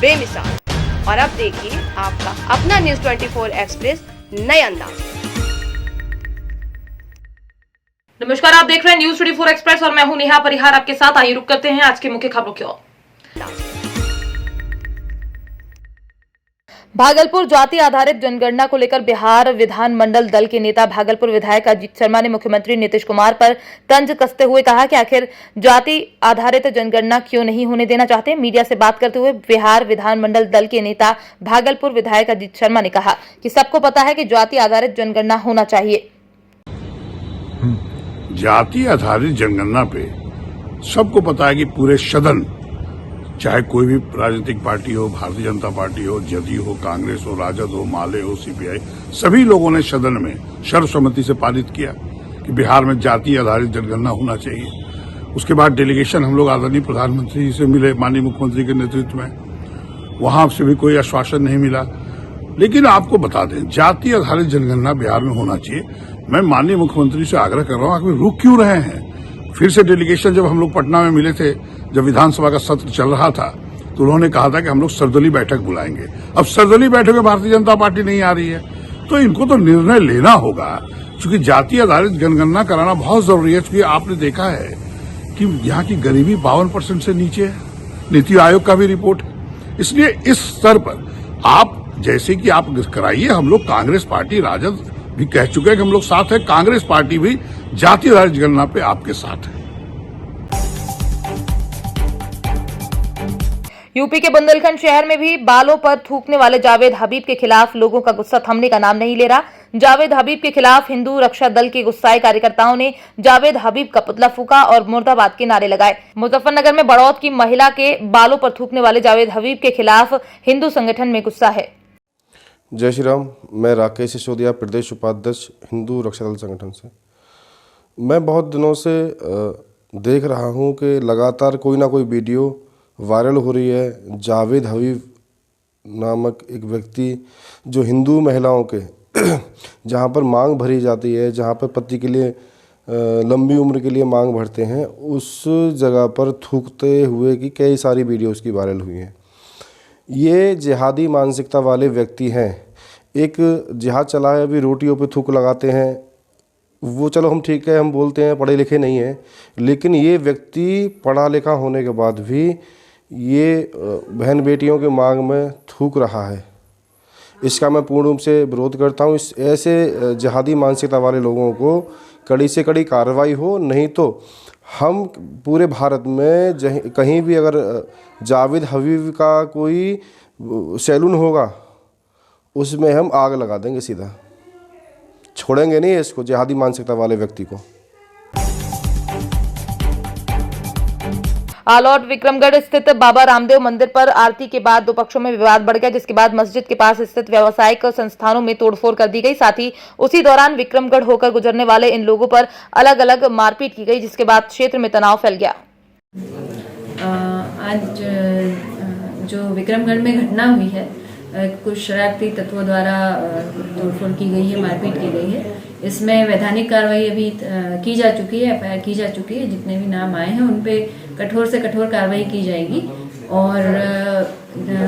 बेमिसाल। और अब देखिए आपका अपना न्यूज़ 24 एक्सप्रेस नए अंदाज में। नमस्कार, आप देख रहे हैं न्यूज़ 24 एक्सप्रेस और मैं हूं नेहा परिहार आपके साथ। आइए रुक करते हैं आज के मुख्य खबरों की ओर। भागलपुर जाति आधारित जनगणना को लेकर बिहार विधानमंडल दल के नेता भागलपुर विधायक अजीत शर्मा ने मुख्यमंत्री नीतीश कुमार पर तंज कसते हुए कहा कि आखिर जाति आधारित जनगणना क्यों नहीं होने देना चाहते। मीडिया से बात करते हुए बिहार विधानमंडल दल के नेता भागलपुर विधायक अजीत शर्मा ने कहा कि सबको पता है कि जाति आधारित जनगणना होना चाहिए। जाति आधारित जनगणना पे सबको पता है कि पूरे सदन, चाहे कोई भी राजनीतिक पार्टी हो, भारतीय जनता पार्टी हो, जदयू हो, कांग्रेस हो, राजद हो, माले हो, सीपीआई, सभी लोगों ने सदन में सर्वसम्मति से पारित किया कि बिहार में जाति आधारित जनगणना होना चाहिए। उसके बाद डेलीगेशन हम लोग आदरणीय प्रधानमंत्री जी से मिले, माननीय मुख्यमंत्री के नेतृत्व में, वहां से भी कोई आश्वासन नहीं मिला। लेकिन आपको बता दें, जाति आधारित जनगणना बिहार में होना चाहिए। मैं माननीय मुख्यमंत्री से आग्रह कर रहा हूं, आप रुक क्यों रहे हैं? फिर से डेलीगेशन जब हम लोग पटना में मिले थे, जब विधानसभा का सत्र चल रहा था, तो उन्होंने कहा था कि हम लोग सर्वदलीय बैठक बुलाएंगे। अब सर्वदलीय बैठक में भारतीय जनता पार्टी नहीं आ रही है, तो इनको तो निर्णय लेना होगा, क्योंकि जाति आधारित जनगणना कराना बहुत जरूरी है। क्योंकि आपने देखा है कि यहाँ की गरीबी 52% से नीचे है, नीति आयोग का भी रिपोर्ट है। इसलिए इस स्तर पर आप जैसे कि आप कराइए, हम लोग कांग्रेस पार्टी, राजद भी कह चुके हैं कि हम लोग साथ है, कांग्रेस पार्टी भी जाति आधारित जनगणना पे आपके साथ है। यूपी के बुंदेलखंड शहर में भी बालों पर थूकने वाले जावेद हबीब के खिलाफ लोगों का गुस्सा थमने का नाम नहीं ले रहा। जावेद हबीब के खिलाफ हिंदू रक्षा दल के गुस्साए कार्यकर्ताओं ने जावेद हबीब का पुतला फूका और मुर्दाबाद के नारे लगाए। मुजफ्फरनगर में बड़ौत की महिला के बालों पर थूकने वाले जावेद हबीब के खिलाफ हिंदू संगठन में गुस्सा है। जय श्री राम। मैं राकेश सिसोदिया, प्रदेश उपाध्यक्ष हिंदू रक्षा दल संगठन से। मैं बहुत दिनों से देख रहा हूं कि लगातार कोई ना कोई वीडियो वायरल हो रही है। जावेद हबीब नामक एक व्यक्ति जो हिंदू महिलाओं के जहां पर मांग भरी जाती है, जहां पर पति के लिए लंबी उम्र के लिए मांग भरते हैं, उस जगह पर थूकते हुए की कई सारी वीडियो उसकी वायरल हुई हैं। ये जिहादी मानसिकता वाले व्यक्ति हैं। एक जिहाद चला है, अभी रोटियों पे थूक लगाते हैं, वो चलो हम ठीक है, हम बोलते हैं पढ़े लिखे नहीं हैं, लेकिन ये व्यक्ति पढ़ा लिखा होने के बाद भी ये बहन बेटियों के मांग में थूक रहा है। इसका मैं पूर्ण रूप से विरोध करता हूँ। इस ऐसे जिहादी मानसिकता वाले लोगों को कड़ी से कड़ी कार्रवाई हो, नहीं तो हम पूरे भारत में कहीं भी अगर जावेद हबीब का कोई सैलून होगा, उसमें हम आग लगा देंगे। सीधा छोड़ेंगे नहीं इसको, जिहादी मानसिकता वाले व्यक्ति को। आलौट विक्रमगढ़ स्थित बाबा रामदेव मंदिर पर आरती के बाद दो पक्षों में विवाद बढ़ गया, जिसके बाद मस्जिद के पास स्थित व्यावसायिक संस्थानों में तोड़फोड़ कर दी गई। साथ ही उसी दौरान विक्रमगढ़ होकर गुजरने वाले इन लोगों पर अलग अलग मारपीट की गई, जिसके बाद क्षेत्र में तनाव फैल गया। आज जो विक्रमगढ़ में घटना हुई है, कुछ शरारती तत्वों द्वारा तोड़फोड़ की गई है, मारपीट की गई है। इसमें वैधानिक कार्रवाई अभी की जा चुकी है, एफआईआर की जा चुकी है। जितने भी नाम आए हैं उन पे कठोर से कठोर कार्रवाई की जाएगी। और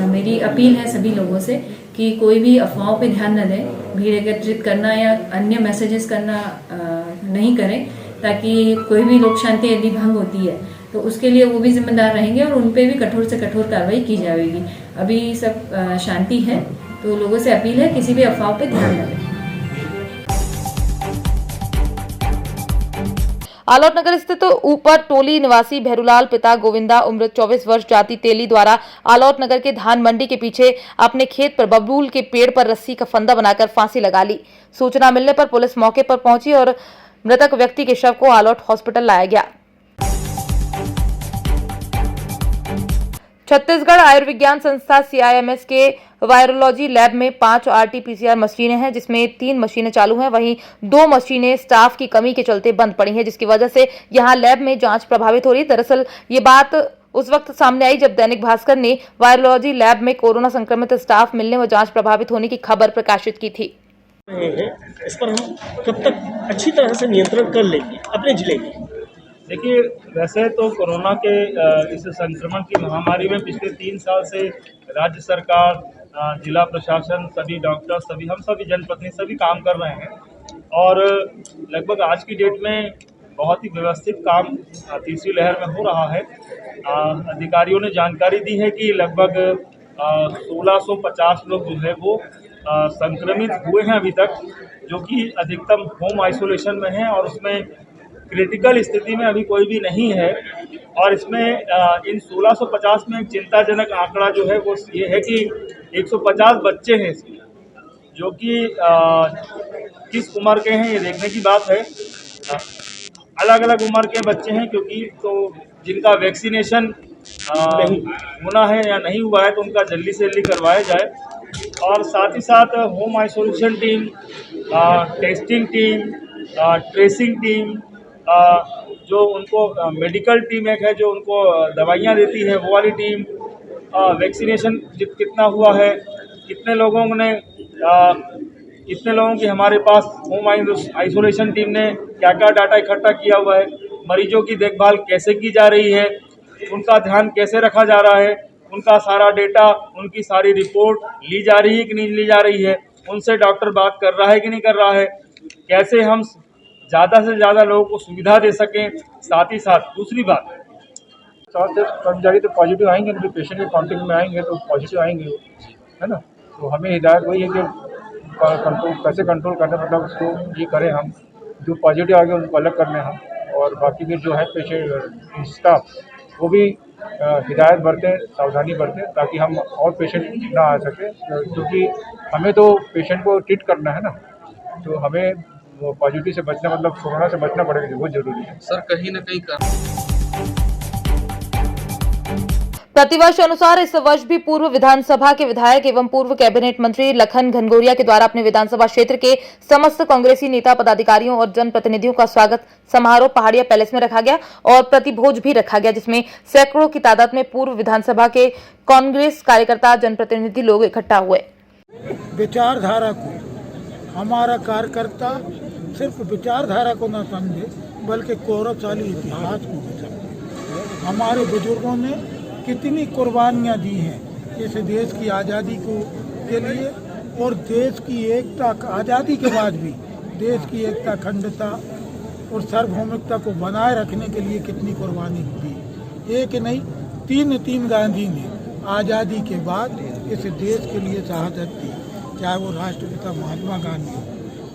मेरी अपील है सभी लोगों से कि कोई भी अफवाहों पे ध्यान न दें, भीड़ एकत्रित करना या अन्य मैसेजेस करना नहीं करें, ताकि कोई भी लोक शांति यदि भंग होती है तो उसके लिए वो भी जिम्मेदार रहेंगे और उन पे भी कठोर से कठोर कार्रवाई की जाएगी। अभी सब शांति है, तो लोगों से अपील है किसी भी अफवाह पे ध्यान न दें। आलौट नगर स्थित ऊपर टोली निवासी भैरूलाल पिता गोविंदा उम्र 24 वर्ष जाति तेली द्वारा आलौट नगर के धान मंडी के पीछे अपने खेत पर बबूल के पेड़ पर रस्सी का फंदा बनाकर फांसी लगा ली। सूचना मिलने पर पुलिस मौके पर पहुंची और मृतक व्यक्ति के शव को आलौट हॉस्पिटल लाया गया। छत्तीसगढ़ आयुर्विज्ञान संस्था CIMS के वायरोलॉजी लैब में 5 RT-PCR मशीनें हैं, जिसमें 3 मशीनें चालू हैं। वहीं 2 मशीनें स्टाफ की कमी के चलते बंद पड़ी हैं, जिसकी वजह से यहां लैब में जांच प्रभावित हो रही। दरअसल ये बात उस वक्त सामने आई जब दैनिक भास्कर ने वायरोलॉजी लैब में कोरोना संक्रमित स्टाफ मिलने व जांच प्रभावित होने की खबर प्रकाशित की थी। इस पर हम कब तक अच्छी तरह से नियंत्रण कर लेंगे अपने जिले में? देखिए, वैसे तो कोरोना के इस संक्रमण की महामारी में पिछले 3 साल से राज्य सरकार, जिला प्रशासन, सभी डॉक्टर, सभी हम सभी जनप्रतिनिधि सभी काम कर रहे हैं और लगभग आज की डेट में बहुत ही व्यवस्थित काम तीसरी लहर में हो रहा है। अधिकारियों ने जानकारी दी है कि लगभग 1650 लोग जो है वो संक्रमित हुए हैं अभी तक, जो कि अधिकतम होम आइसोलेशन में हैं और उसमें क्रिटिकल स्थिति में अभी कोई भी नहीं है। और इसमें इन 1650 में एक चिंताजनक आंकड़ा जो है वो ये है कि 150 बच्चे हैं इसमें, जो कि किस उम्र के हैं ये देखने की बात है। अलग अलग उम्र के बच्चे हैं, क्योंकि तो जिनका वैक्सीनेशन होना है या नहीं हुआ है तो उनका जल्दी से जल्दी करवाया जाए। और साथ ही साथ home isolation team, testing team, tracing team, जो उनको मेडिकल टीम एक है जो उनको दवाइयाँ देती है, वो वाली टीम, वैक्सीनेशन कितना हुआ है, कितने लोगों की हमारे पास होम आइसोलेशन टीम ने क्या क्या डाटा इकट्ठा किया हुआ है, मरीजों की देखभाल कैसे की जा रही है, उनका ध्यान कैसे रखा जा रहा है, उनका सारा डेटा, उनकी सारी रिपोर्ट ली जा रही है कि नहीं ली जा रही है, उनसे डॉक्टर बात कर रहा है कि नहीं कर रहा है, कैसे हम ज़्यादा से ज़्यादा लोगों को सुविधा दे सकें। साथ ही साथ दूसरी बात, स्वास्थ्य कर्मचारी तो पॉजिटिव आएंगे, तो पेशेंट के कॉन्टेक्ट में आएंगे तो पॉजिटिव आएंगे, है ना। तो हमें हिदायत वही है कि कंट्रोल कैसे कंट्रोल करना, मतलब उसको ये करें हम, जो पॉजिटिव आ गए उनको अलग करने हम, और बाकी के जो है पेशेंट स्टाफ वो भी हिदायत बरतें, सावधानी बरतें, ताकि हम और पेशेंट ना आ सके, क्योंकि हमें तो पेशेंट को ट्रीट करना है ना, तो हमें वो पॉजिटिव से बचना, मतलब कोरोना से बचना पड़ेगा, जो बहुत जरूरी है। सर कहीं ना कहीं प्रतिवर्ष अनुसार इस वर्ष भी पूर्व विधानसभा के विधायक एवं पूर्व कैबिनेट मंत्री लखन घनघोरिया के द्वारा अपने विधानसभा क्षेत्र के समस्त कांग्रेसी नेता, पदाधिकारियों और जनप्रतिनिधियों का स्वागत समारोह पहाड़िया पैलेस में रखा गया और प्रतिभोज भी रखा गया, जिसमें सैकड़ों की तादाद में पूर्व विधानसभा के कांग्रेस कार्यकर्ता, जनप्रतिनिधि लोग इकट्ठा हुए। विचारधारा को हमारा कार्यकर्ता सिर्फ विचारधारा को न समझे, बल्कि गौरवशाली इतिहास को भी समझे। हमारे बुजुर्गों ने कितनी कुर्बानियाँ दी हैं इस देश की आज़ादी के लिए, और देश की एकता, आज़ादी के बाद भी देश की एकता, अखंडता और सार्वभौमिकता को बनाए रखने के लिए कितनी कुर्बानी दी। एक नहीं, तीन गांधी ने आज़ादी के बाद इस देश के लिए शहादत दी, चाहे वो राष्ट्रपिता महात्मा गांधी हो,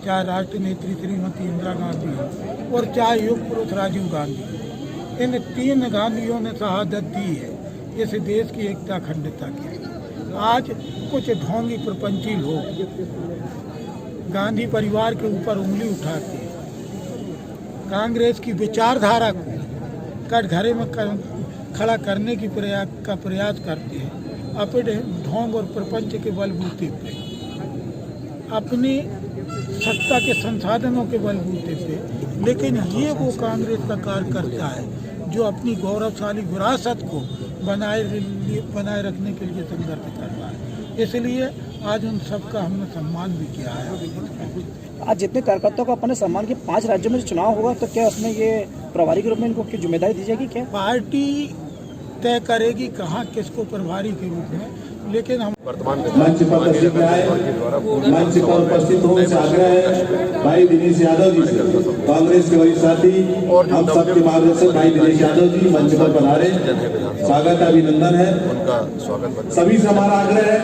चाहे राष्ट्र नेत्री श्रीमती इंदिरा गांधी हो, और चाहे युग पुरुष राजीव गांधी। इन 3 गांधियों ने शहादत दी है इस देश की एकता, अखंडता की। आज कुछ ढोंगी प्रपंची लोग गांधी परिवार के ऊपर उंगली उठाते हैं, कांग्रेस की विचारधारा को कटघरे में खड़ा करने की प्रयास करते हैं, अपने ढोंग और प्रपंच के बलबूते पे, अपनी सत्ता के संसाधनों के बलबूते पे। लेकिन ये वो कांग्रेस का कार्यकर्ता है जो अपनी गौरवशाली विरासत को बनाए रखने के लिए संघर्ष कर रहा है। इसलिए आज उन सबका हमने सम्मान भी किया है। आज जितने कार्यकर्ताओं का अपने सम्मान किया, 5 राज्यों में जो चुनाव होगा, तो क्या उसमें ये प्रभारी के रूप में इनको की जिम्मेदारी दी जाएगी? क्या पार्टी तय करेगी कहाँ किसको प्रभारी के रूप में, लेकिन हम मंच पर तशरीफ लाए, मंच पर उपस्थित होने से आग्रह है भाई दिनेश यादव जी से, कांग्रेस के वरिष्ठ साथी, हम सबके मार्गदर्शक भाई दिनेश यादव जी मंच पर पधारे। स्वागत, अभिनंदन है उनका, स्वागत सभी से हमारा आग्रह है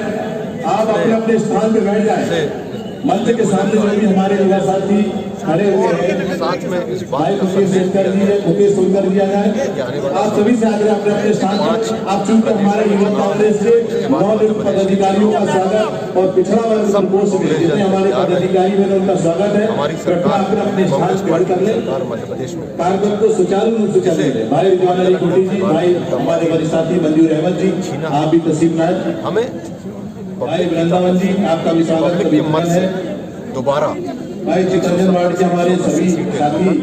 आप अपने अपने स्थान पे बैठ जाए। मंच के सामने जो भी हमारे युवा साथी खड़े हुए हैं, साथ में इस बात को सेट कर दिए, मुझे सुनकर दिया जाए। आप सभी से आग्रह अपने अपने स्थान पर, आप चूंकि हमारे युवा कांग्रेस के मौजूद पदाधिकारियों का स्वागत और पिछड़ा वर्ग संकोच में जितने हमारे पदाधिकारी हैं उनका स्वागत है। हमारी सरकार अपने स्थान पर कर ले, मध्य प्रदेश में कार्यक्रम को सुचारू रूप से चले। भाई रिजवान अली कोटी जी, भाई हमारे वरिष्ठ साथी मंजूर अहमद जी, आप भी तस्लीम लाए। हमें भाई वृंदावन जी, आपका भी स्वागत है दोबारा। भाई चितरंजन वार्ड के हमारे सभी साथी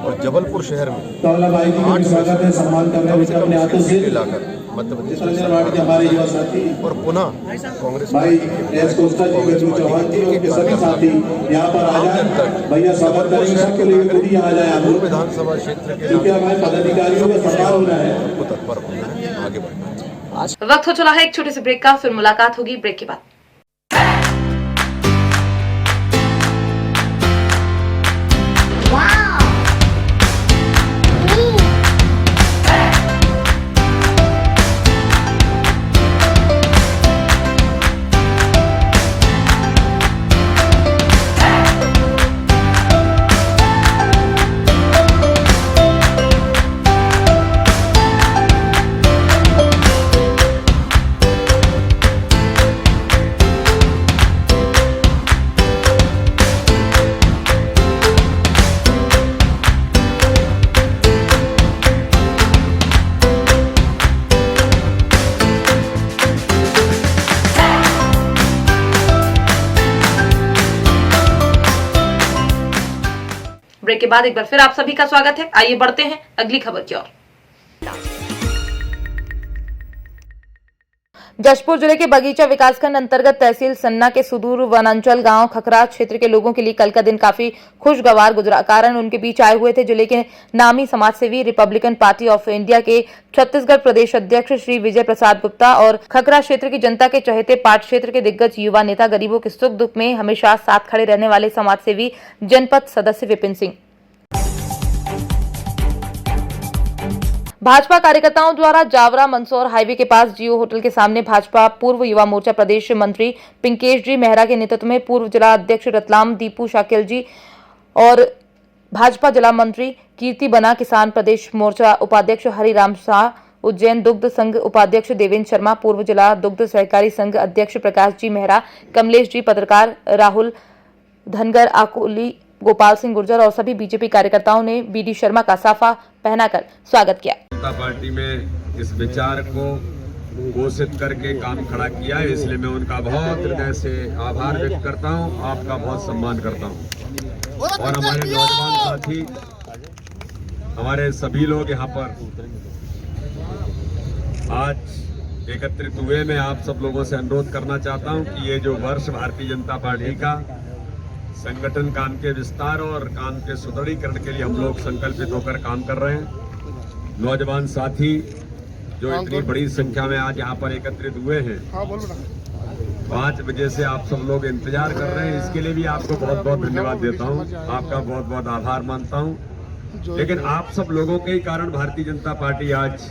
और जबलपुर शहर में भाई जी का स्वागत है, सम्मान करने अपने हाथों से लाकर मध्य प्रदेश संजय वार्ड के हमारे युवा साथी और पुनः कांग्रेस भाई एस कोस्टा जी, गजू चौहान जी, उनके सभी साथी यहाँ पर आ जाए। भैया स्वागत करेंगे सबके लिए, खुद ही यहाँ आ जाए आप लोग, विधानसभा क्षेत्र के क्योंकि हमारे पदाधिकारियों का सम्मान होना है। को तत्पर होना है, आगे बढ़ना है। वक्त हो चला है एक छोटे से ब्रेक का, फिर मुलाकात होगी ब्रेक के बाद। ब्रेक के बाद एक बार फिर आप सभी का स्वागत है। आइए बढ़ते हैं अगली खबर की ओर। जशपुर जिले के बगीचा विकासखंड अंतर्गत तहसील सन्ना के सुदूर वनांचल गांव खखरा क्षेत्र के लोगों के लिए कल का दिन काफी खुशगवार गुजरा। कारण उनके बीच आए हुए थे जिले के नामी समाजसेवी रिपब्लिकन पार्टी ऑफ इंडिया के छत्तीसगढ़ प्रदेश अध्यक्ष श्री विजय प्रसाद गुप्ता और खखरा क्षेत्र की जनता के चहेते पाट क्षेत्र के दिग्गज युवा नेता, गरीबों के सुख दुख में हमेशा साथ खड़े रहने वाले समाजसेवी जनपद सदस्य विपिन सिंह। भाजपा कार्यकर्ताओं द्वारा जावरा मंदसौर हाईवे के पास जियो होटल के सामने भाजपा पूर्व युवा मोर्चा प्रदेश मंत्री पिंकेश जी मेहरा के नेतृत्व में पूर्व जिला अध्यक्ष रतलाम दीपू शाकिल जी और भाजपा जिला मंत्री कीर्ति बना, किसान प्रदेश मोर्चा उपाध्यक्ष हरिराम शाह, उज्जैन दुग्ध संघ उपाध्यक्ष देवेंद्र शर्मा, पूर्व जिला दुग्ध सहकारी संघ अध्यक्ष प्रकाश जी मेहरा, कमलेश जी, पत्रकार राहुल धनगर, आकुली गोपाल सिंह गुर्जर और सभी बीजेपी कार्यकर्ताओं ने बीडी शर्मा का साफा पहनाकर स्वागत किया। जनता पार्टी में इस विचार को घोषित करके काम खड़ा किया है, इसलिए मैं उनका बहुत हृदय से आभार व्यक्त करता हूं, आपका बहुत सम्मान करता हूं। और हमारे नौजवान साथी, हमारे सभी लोग यहाँ पर आज एकत्रित हुए, मैं आप सब लोगों से अनुरोध करना चाहता हूं कि ये जो वर्ष भारतीय जनता पार्टी का संगठन काम के विस्तार और काम के सुदृढ़ीकरण के लिए हम लोग संकल्पित होकर काम कर रहे हैं। नौजवान साथी जो इतनी बड़ी संख्या में आज यहाँ पर एकत्रित हुए हैं, 5 बजे से आप सब लोग इंतजार कर रहे हैं, इसके लिए भी आपको बहुत बहुत धन्यवाद देता हूँ, आपका बहुत बहुत आभार मानता हूँ। लेकिन आप सब लोगों के ही कारण भारतीय जनता पार्टी आज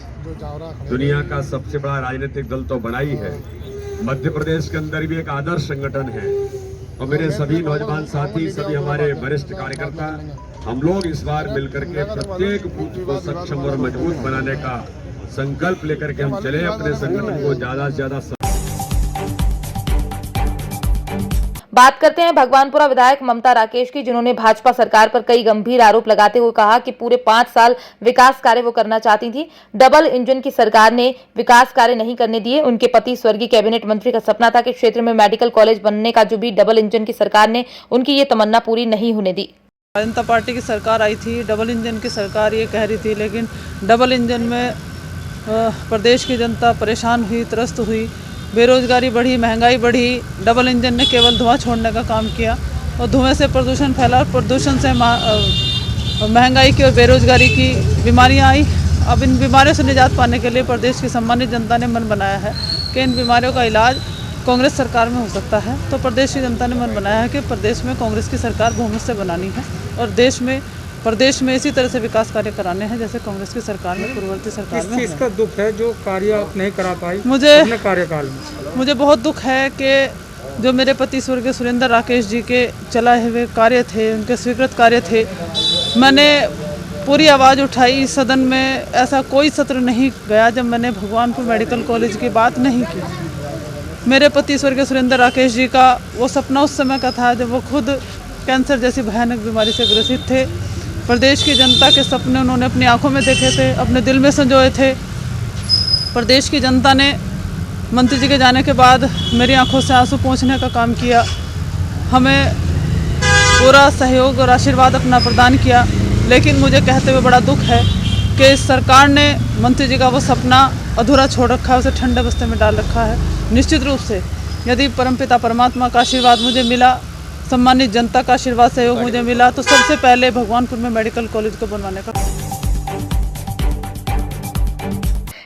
दुनिया का सबसे बड़ा राजनीतिक दल तो बनाई है, मध्य प्रदेश के अंदर भी एक आदर्श संगठन है। और मेरे सभी नौजवान साथी, सभी हमारे वरिष्ठ कार्यकर्ता, हम लोग इस बार मिलकर के प्रत्येक बूथ को सक्षम और मजबूत बनाने का संकल्प लेकर के हम चले, अपने संगठन को ज्यादा से ज्यादा। बात करते हैं भगवानपुरा विधायक ममता राकेश की, जिन्होंने भाजपा सरकार पर कई गंभीर आरोप लगाते हुए कहा कि पूरे 5 साल विकास कार्य वो करना चाहती थी, डबल इंजन की सरकार ने विकास कार्य नहीं करने दिए। उनके पति स्वर्गीय कैबिनेट मंत्री का सपना था कि क्षेत्र में मेडिकल कॉलेज बनने का, जो भी डबल इंजन की सरकार ने उनकी ये तमन्ना पूरी नहीं होने दी। जनता पार्टी की सरकार आई थी, डबल इंजन की सरकार ये कह रही थी, लेकिन डबल इंजन में प्रदेश की जनता परेशान हुई, त्रस्त हुई, बेरोजगारी बढ़ी, महंगाई बढ़ी। डबल इंजन ने केवल धुआं छोड़ने का काम किया और धुएं से प्रदूषण फैला और प्रदूषण से महंगाई की और बेरोजगारी की बीमारियां आई। अब इन बीमारियों से निजात पाने के लिए प्रदेश की सम्मानित जनता ने मन बनाया है कि इन बीमारियों का इलाज कांग्रेस सरकार में हो सकता है। तो प्रदेश की जनता ने मन बनाया है कि प्रदेश में कांग्रेस की सरकार बहुमत से बनानी है और प्रदेश में इसी तरह से विकास कार्य कराने हैं जैसे कांग्रेस की सरकार में, पूर्ववर्ती सरकार में। इसका दुख है जो कार्य आप नहीं करा पाई मुझे कार्यकाल में। मुझे बहुत दुख है कि जो मेरे पति स्वर्गीय सुरेंद्र राकेश जी के चलाए हुए कार्य थे, उनके स्वीकृत कार्य थे, मैंने पूरी आवाज़ उठाई इस सदन में। ऐसा कोई सत्र नहीं गया जब मैंने भगवानपुर मेडिकल कॉलेज की बात नहीं की। मेरे पति स्वर्गीय सुरेंद्र राकेश जी का वो सपना उस समय का था जब वो खुद कैंसर जैसी भयानक बीमारी से ग्रसित थे। प्रदेश की जनता के सपने उन्होंने अपनी आंखों में देखे थे, अपने दिल में संजोए थे। प्रदेश की जनता ने मंत्री जी के जाने के बाद मेरी आंखों से आंसू पोंछने का काम किया, हमें पूरा सहयोग और आशीर्वाद अपना प्रदान किया। लेकिन मुझे कहते हुए बड़ा दुख है कि सरकार ने मंत्री जी का वो सपना अधूरा छोड़ रखा है, उसे ठंडे बस्ते में डाल रखा है। निश्चित रूप से यदि परमपिता परमात्मा का आशीर्वाद मुझे मिला, सम्मानित जनता का आशीर्वाद सहयोग मुझे मिला, तो सबसे पहले भगवानपुर में मेडिकल कॉलेज को बनवाने का।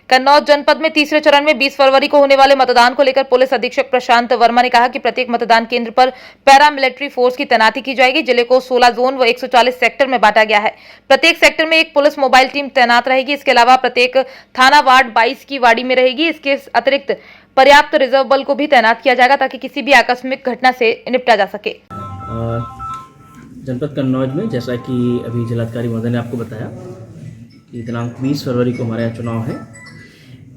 कन्नौज जनपद में तीसरे चरण में 20 फरवरी को होने वाले मतदान को लेकर पुलिस अधीक्षक प्रशांत वर्मा ने कहा कि प्रत्येक मतदान केंद्र पर पैरामिलिट्री फोर्स की तैनाती की जाएगी। जिले को 16 जोन व 140 सेक्टर में बांटा गया है। प्रत्येक सेक्टर में एक पुलिस मोबाइल टीम तैनात रहेगी। इसके अलावा प्रत्येक थाना वार्ड 22 की वार्डी में रहेगी। इसके अतिरिक्त पर्याप्त रिजर्व बल को भी तैनात किया जाएगा ताकि किसी भी आकस्मिक घटना से निपटा जा सके। जनपद कन्नौज में जैसा कि अभी जिलाधिकारी महोदय ने आपको बताया कि दिनांक 20 फरवरी को हमारे यहाँ चुनाव है।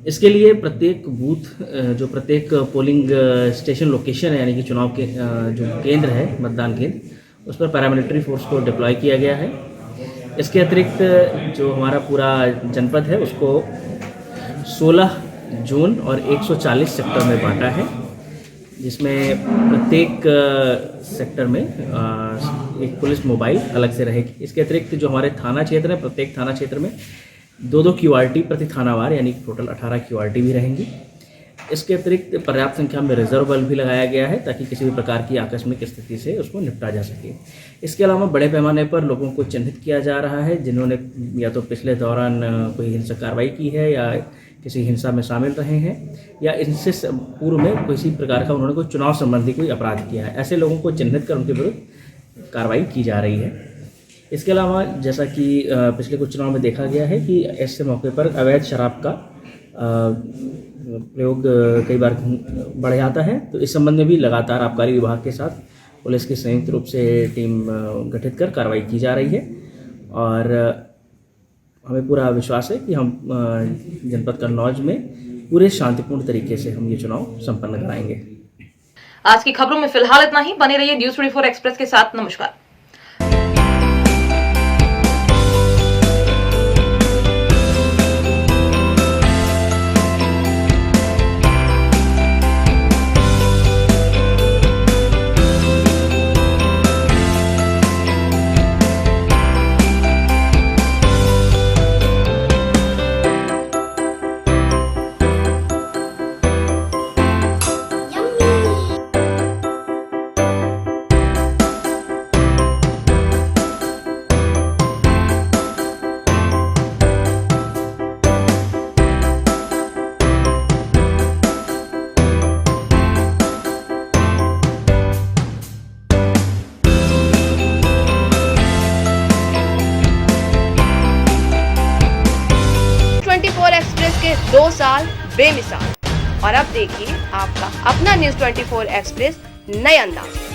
इसके लिए प्रत्येक बूथ जो प्रत्येक पोलिंग स्टेशन लोकेशन है, यानी कि चुनाव के जो केंद्र है, मतदान केंद्र, उस पर पैरामिलिट्री फोर्स को डिप्लॉय किया गया है। इसके अतिरिक्त जो हमारा पूरा जनपद है उसको 16 जोन और 140 सेक्टर में बांटा है, जिसमें प्रत्येक सेक्टर में एक पुलिस मोबाइल अलग से रहेगी। इसके अतिरिक्त जो हमारे थाना क्षेत्र है, प्रत्येक थाना क्षेत्र में 2-2 QRT प्रति थानावार, यानी टोटल 18 QRT भी रहेंगी। इसके अतिरिक्त पर्याप्त संख्या में रिजर्व बल भी लगाया गया है ताकि किसी भी प्रकार की आकस्मिक स्थिति से उसको निपटा जा सके। इसके अलावा बड़े पैमाने पर लोगों को चिन्हित किया जा रहा है जिन्होंने या तो पिछले दौरान कोई हिंसक कार्रवाई की है या किसी हिंसा में शामिल रहे हैं या इनसे पूर्व में किसी प्रकार का उन्होंने कोई चुनाव संबंधी कोई अपराध किया है। ऐसे लोगों को चिन्हित कर उनके विरुद्ध कार्रवाई की जा रही है। इसके अलावा जैसा कि पिछले कुछ चुनाव में देखा गया है कि ऐसे मौके पर अवैध शराब का प्रयोग कई बार बढ़ जाता है, तो इस संबंध में भी लगातार आबकारी विभाग के साथ पुलिस की संयुक्त रूप से टीम गठित कर कार्रवाई की जा रही है और हमें पूरा विश्वास है कि हम जनपद कन्नौज में पूरे शांतिपूर्ण तरीके से हम ये चुनाव संपन्न कराएंगे। आज की खबरों में फिलहाल इतना ही। बने रहिए न्यूज़ 24 एक्सप्रेस के साथ। नमस्कार। एक्सप्रेस के 2 साल बेमिसाल। और अब देखिए आपका अपना न्यूज़ 24 एक्सप्रेस नए अंदाज।